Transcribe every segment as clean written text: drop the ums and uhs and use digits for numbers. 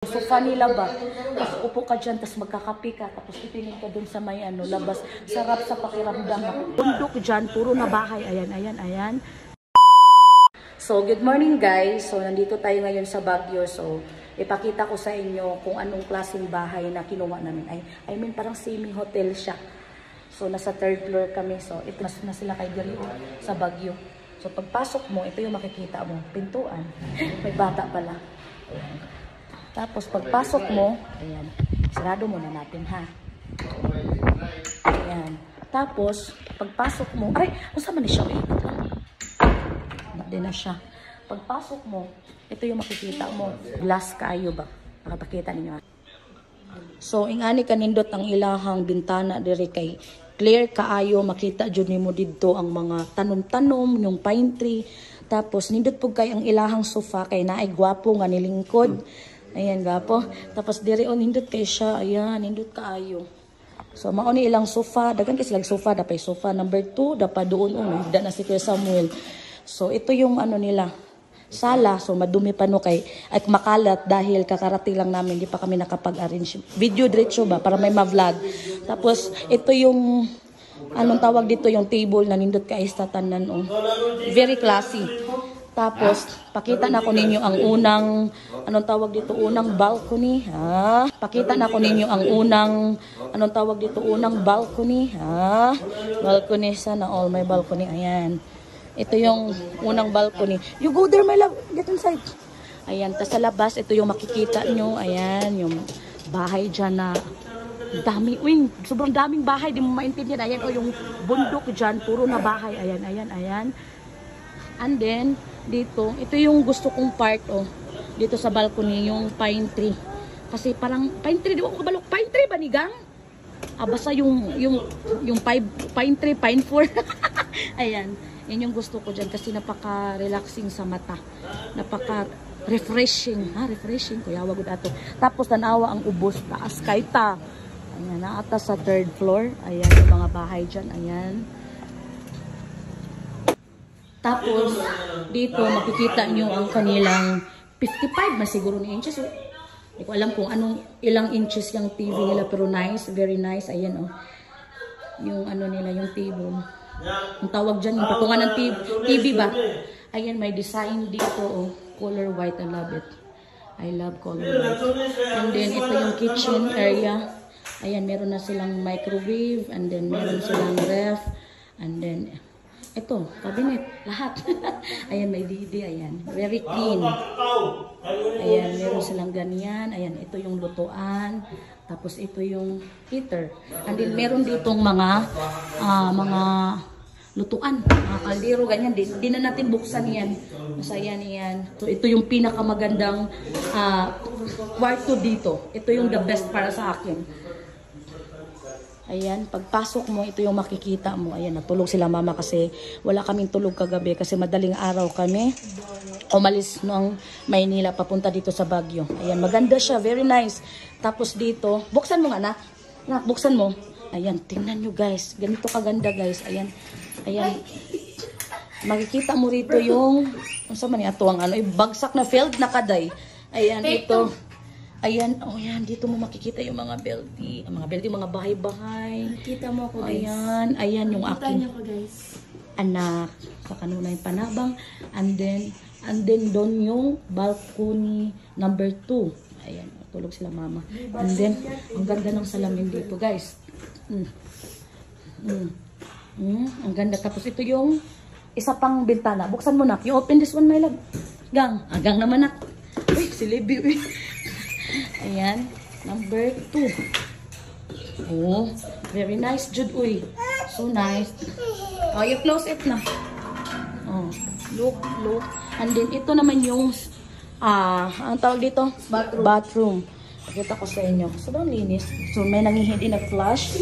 Sofa nila ba? Tapos upo ka dyan, tapos magkakapi ka, tapos titingin ka dun sa may ano, labas. Sarap sa pakiramdam. Bundok dyan, puro na bahay. Ayan, ayan, ayan. So, good morning guys. So, nandito tayo ngayon sa Baguio. So, ipakita ko sa inyo kung anong klaseng bahay na kinuha namin. I mean, parang semi-hotel siya. So, nasa third floor kami. So, ito na sila kay Gary sa Baguio. So, pagpasok mo, ito yung makikita mo. Pintuan. May bata pala. Ayan. Tapos, pagpasok mo, ayan, sarado muna natin, ha? Ayan. Tapos, pagpasok mo, ay, masa man siya, wait lang. Hindi na siya. Pagpasok mo, ito yung makikita mo. Glass kayo ba? Makapakita ninyo. So, ingani kanindot ang ilahang bintana diri kay clear kaayo, makita jud nimo didto ang mga tanom-tanom, yung pine tree. Tapos, nindot po kay ang ilahang sofa kay naay gwapo nga nilingkod. Ayan, gapo. Tapos, diri on, nindot kay siya. Ayan, nindot kaayo. So, mao ni ilang sofa. Dagan kasi lag sofa. Dapay sofa number 2. Dapa doon, higda na si Kuya Samuel. So, ito yung ano nila. Sala. So, madumi pa no kay at makalat dahil kakarating lang namin. Hindi pa kami nakapag-arrange. Video diretso ba? Para may ma-vlog. Tapos, ito yung anong tawag dito yung table na nindot kay istatanan. Very classy. Tapos, pakita na ko ninyo ang unang, anong tawag dito, unang balcony, ha? Pakita na ko ninyo ang unang, anong tawag dito, unang balcony, ha? Balcony, sana all may balcony, ayan. Ito yung unang balcony. You go there, my love, get inside. Ayan, tas sa labas, ito yung makikita nyo, ayan, yung bahay dyan na, dami, uy, sobrang daming bahay, di mo maintindihan, ayan, o yung bundok dyan, puro na bahay, ayan, ayan, ayan. And then, dito, ito yung gusto kong part, dito sa balcony, yung pine tree. Kasi parang, pine tree, di ba ako kabalok? Pine tree ba ni Gang? Basta yung pine tree, pine four. Ayan, yan yung gusto ko dyan kasi napaka-relaxing sa mata. Napaka-refreshing, refreshing, kuya, wag ato. Tapos, tanawa ang ubos, taas, kaita. Ayan, naata sa third floor. Ayan, yung mga bahay dyan, ayan. Tapos, dito makikita nyo ang kanilang 55 na siguro ni inches. Hindi ko alam kung anong ilang inches yung TV nila pero nice, very nice. Ayan yung ano nila, yung table. Ang tawag dyan, yung patungan ng TV ba? Ayan, may design dito, color white. I love it. I love color white. And then, ito yung kitchen area. Ayan, meron na silang microwave. And then, meron silang ref. And then, ito, cabinet, lahat. Ayan, may DD, ayan. Very clean. Ayan, meron silang ganyan. Ayan, ito yung lutuan. Tapos ito yung heater. And then meron ditong mga lutuan. Mga kaldero, ganyan. Di na natin buksan yan. Masaya niyan. So, ito yung pinakamagandang kwarto dito. Ito yung the best para sa akin. Ayan, pagpasok mo, ito yung makikita mo. Ayan, natulog sila mama kasi wala kaming tulog kagabi kasi madaling araw kami. Umalis ng Maynila papunta dito sa Baguio. Ayan, maganda siya, very nice. Tapos dito, buksan mo nga na. Buksan mo. Ayan, tingnan nyo guys. Ganito kaganda guys. Ayan, ayan. Makikita mo rito yung, ano man ito ang ano, bagsak na field na kaday. Ayan, ito. Ayan, ayan, dito mo makikita yung mga building, mga bahay-bahay. Nakita mo ako, guys. Ayan, ayan yung aking ako, guys. Anak sa kanunay panabang. And then doon yung balcony number 2. Ayan, tulog sila mama. And then, ang ganda ng salamin dito, guys. Ang ganda. Tapos ito yung isa pang bintana. Buksan mo na. You open this one, my love. Gang. Gang naman na. Uy, si Libby. Uy. Ayan, number 2. Oh, very nice, Jude. Uy, so nice. Oh, you close it na. Oh, look. And then, ito naman yung, ang tawag dito? Bathroom. Pakita ko sa inyo. Sobrang linis. So, may nangihindi na flush.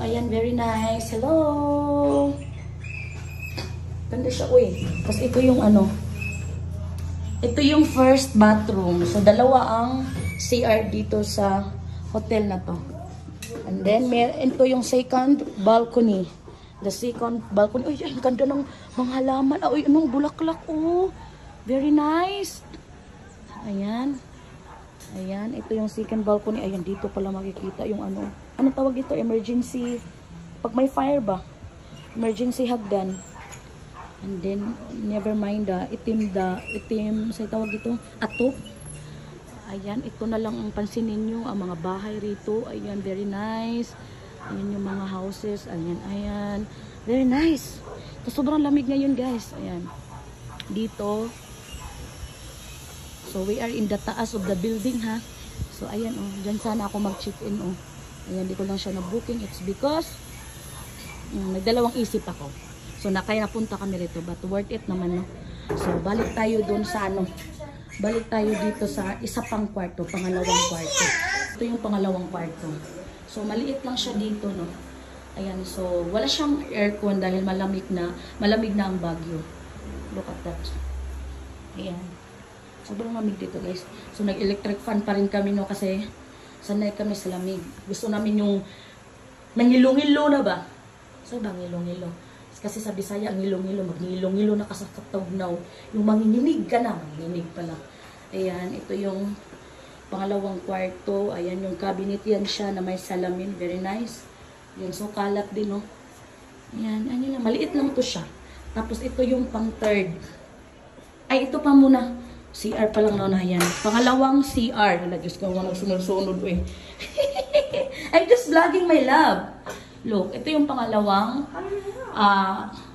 Ayan, very nice. Hello. Ganda siya, uy. Tapos, ito yung ano. Ito yung first bathroom. So, dalawa ang CR dito sa hotel na to. And then, ito yung second balcony. The second balcony. Uy, ang ganda ng mga halaman. Uy, anong bulaklak, oh. Very nice. Ayan. Ayan, ito yung second balcony. Ayan, dito pala makikita yung ano. Anong tawag dito? Emergency. Pag may fire ba? Emergency hagdan. And then, never mind itim, sa tawag dito, atop. Ayan, ito na lang ang pansinin nyo, ang mga bahay rito. Ayan, very nice. Ayan yung mga houses. Ayan. Very nice. So, sobrang lamig ngayon, guys. Ayan. Dito. So, we are in the taas of the building, ha. So, ayan, oh. Diyan sana ako mag-check-in, oh. Ayan, di ko lang siya na-booking. It's because, nagdalawang isip ako. So, kaya napunta kami rito. But worth it naman, no? So, balik tayo doon sa ano. Balik tayo dito sa isa pang kwarto. Pangalawang kwarto. Ito yung pangalawang kwarto. So, maliit lang siya dito, no? Ayan. So, wala siyang aircon dahil malamig na ang Baguio. Look at that. Ayan. Sobrang lamig dito, guys. So, nag-electric fan pa rin kami, no? Kasi, sanay kami sa lamig. Gusto namin yung mangilong-ilo na ba? So, bang ngilong-ilo? Kasi sa Bisaya, ang ngilong-ngilo, mag-ngilong-ngilo na kasakatawnaw. Yung manginginig ka na, manginginig pala. Ayan, ito yung pangalawang kwarto. Ayan, yung cabinet yan siya na may salamin. Very nice. Ayan, so kalat din, no? Ayan, ayan lang. Maliit lang to siya. Tapos ito yung pang third. Ay, ito pa muna. CR pa lang na yan. Pangalawang CR. Wala, Diyos ko, nagsunod-sunod eh. I'm just vlogging my love. Look, ito yung pangalawang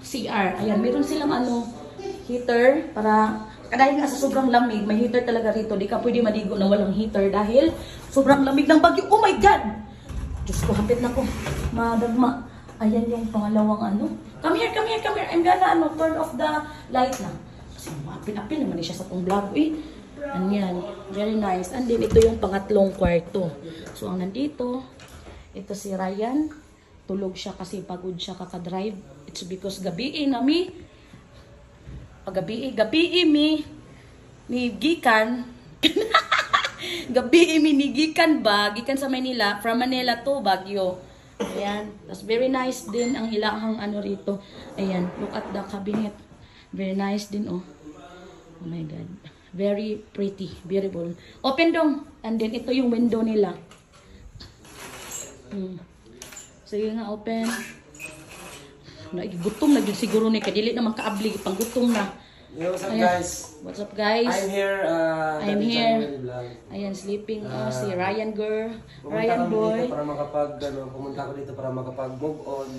CR. Ayan, meron silang heater para, dahil nga sa sobrang lamig, may heater talaga rito. Di ka pwede maligo na walang heater dahil sobrang lamig ng Baguio. Oh my God! Diyos ko, hapit na ko. Madagma. Ayan yung pangalawang Come here. I'm gonna turn off the light na. Kasi apil naman siya sa tong vlog. Ayan. Very nice. And then, ito yung pangatlong kwarto. So, ang nandito, ito si Ryan. Tulog siya kasi pagod siya kakadrive. It's because gabi nami. Gabi mi gikan. Gabi mi gikan ba? Gikan sa Manila. From Manila to Baguio. Ayan. That's very nice din ang ilahang rito. Ayan. Look at the cabinet. Very nice din, oh. Oh my God. Very pretty. Beautiful. Open dong. And then ito yung window nila. Sige nga, open. Gutom na yun siguro ni kadili naman kaabli. Panggutom na. Yo, what's up, guys? What's up, guys? I'm here. Ayan, sleeping si Ryan girl. Ryan boy. Pumunta ako dito para makapag-move on.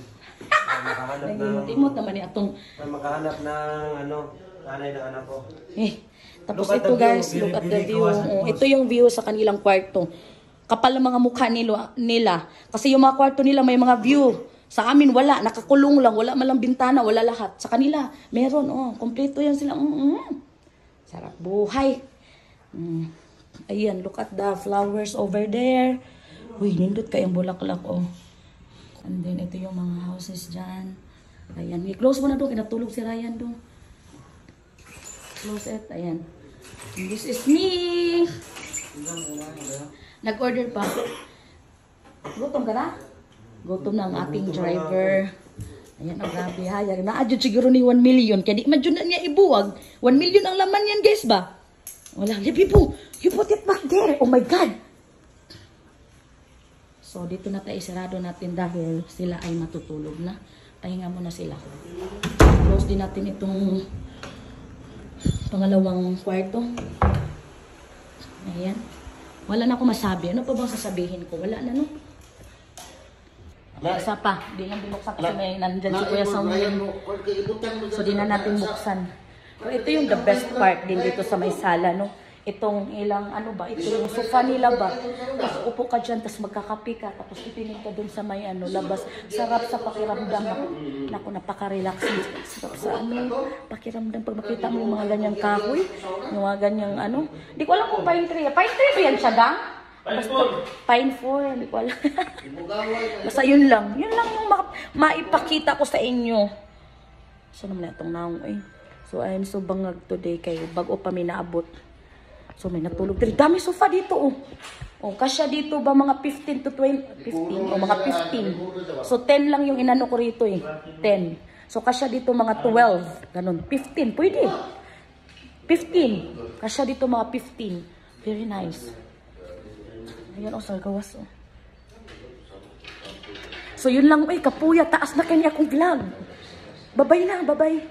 Nagimot naman ni atong. Para makahanap ng nanay ng anak ko. Tapos ito, guys, look at the view. Ito yung view sa kanilang kwarto. Kapal ang mga mukha nila. Kasi yung mga kwarto nila may mga view. Sa amin wala, nakakulong lang, wala malang bintana, wala lahat. Sa kanila, meron, kompleto yan sila. Sarap buhay. Ayan, look at the flowers over there. Uy, nindot kayang bulaklak, And then, ito yung mga houses dyan. Ayan, i-close mo na doon, kinatulog si Ryan doon. Close it, ayan. And this is me. Nag-order pa. Gutom ka na? Gutom na ang ating driver. Ayan, grabe ha. Na-adjud siguro ni 1 million. Kaya di madjud na niya ibuwag. 1 million ang laman yan, guys ba? Wala. Libibo, you put it back there. Oh my God. So, dito na tayo isarado natin dahil sila ay matutulog na. Pahinga muna sila. Close din natin itong pangalawang kwarto. Ayan. Wala na ako masabi. Ano pa bang sasabihin ko? Wala na, no? Isa pa. Di lang binuksan kasi may nandyan si Kuya Samuel. So, di na natin buksan. So, ito yung the best part din dito sa may sala, no? Itong ilang, ito yung sofa nila ba? Tapos upo ka dyan, tapos magkakapi ka, tapos titingin ka dun sa may labas. Sarap sa pakiramdam. Naku, napaka-relaxing. Sarap sa pakiramdam pag makita mo yung mga ganyang kahoy, yung mga ganyang Di ko alam kung pine tree. Pine tree ba yan siya, Dang? Basta pine for, hindi ko alam. Basta yun lang. Yun lang yung maipakita ko sa inyo. So naman itong naong So I'm so bangag today kayo. Bago pa may naabot. So may natulog. Dami sofa dito kasya dito ba mga 15 to 20? 15 mga 15. So 10 lang yung inano ko rito 10. So kasya dito mga 12. Ganun. 15. Pwede. 15. Kasya dito mga 15. Very nice. Ayan, oh, sargawas, oh. So, yun lang, kapuya. Taas na kanya akong vlog. Babay na, babay.